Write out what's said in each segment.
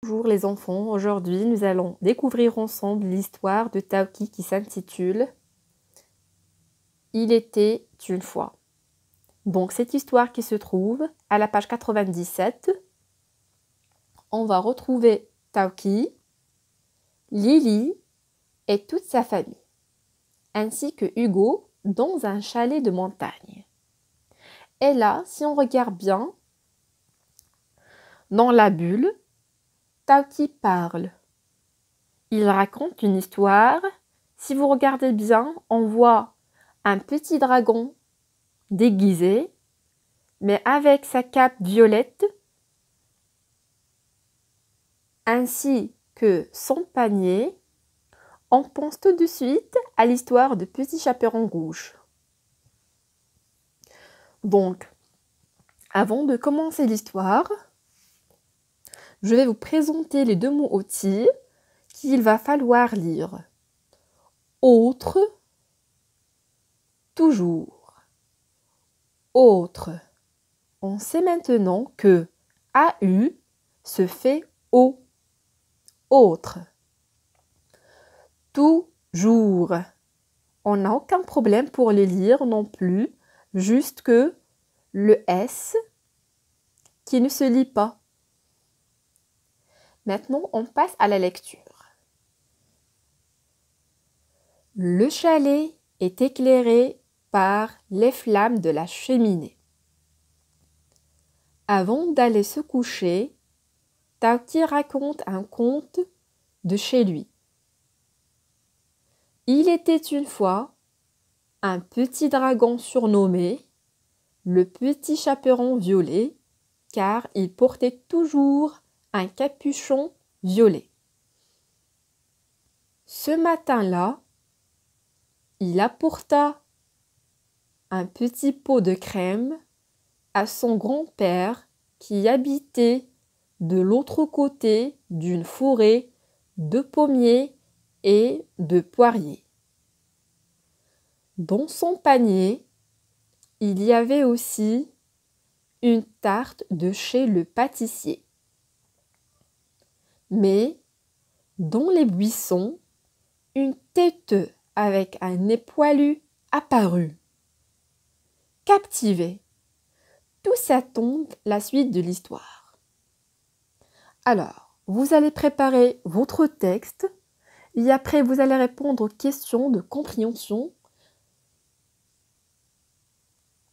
Bonjour les enfants, aujourd'hui nous allons découvrir ensemble l'histoire de Tauki qui s'intitule « Il était une fois ». Donc cette histoire qui se trouve à la page 97, on va retrouver Tauki, Lily et toute sa famille, ainsi que Hugo dans un chalet de montagne. Et là, si on regarde bien, dans la bulle, Tauki parle. Il raconte une histoire. Si vous regardez bien, on voit un petit dragon déguisé, mais avec sa cape violette, ainsi que son panier. On pense tout de suite à l'histoire de Petit Chaperon Rouge. Donc, avant de commencer l'histoire, je vais vous présenter les deux mots outils qu'il va falloir lire. Autre, toujours. Autre. On sait maintenant que AU se fait O. Autre. Toujours. On n'a aucun problème pour les lire non plus, juste que le S qui ne se lit pas. Maintenant, on passe à la lecture. Le chalet est éclairé par les flammes de la cheminée. Avant d'aller se coucher, Tauki raconte un conte de chez lui. Il était une fois un petit dragon surnommé le Petit Chaperon Violet, car il portait toujours un capuchon violet. Ce matin-là, il apporta un petit pot de crème à son grand-père qui habitait de l'autre côté d'une forêt de pommiers et de poiriers. Dans son panier, il y avait aussi une tarte de chez le pâtissier. Mais dans les buissons, une tête avec un nez poilu apparut. Captivé, tout ça tombe la suite de l'histoire. Alors, vous allez préparer votre texte et après vous allez répondre aux questions de compréhension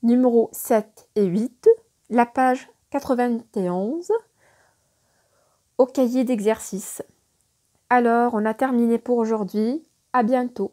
numéro 7 et 8, la page 91, au cahier d'exercice. Alors, on a terminé pour aujourd'hui. À bientôt.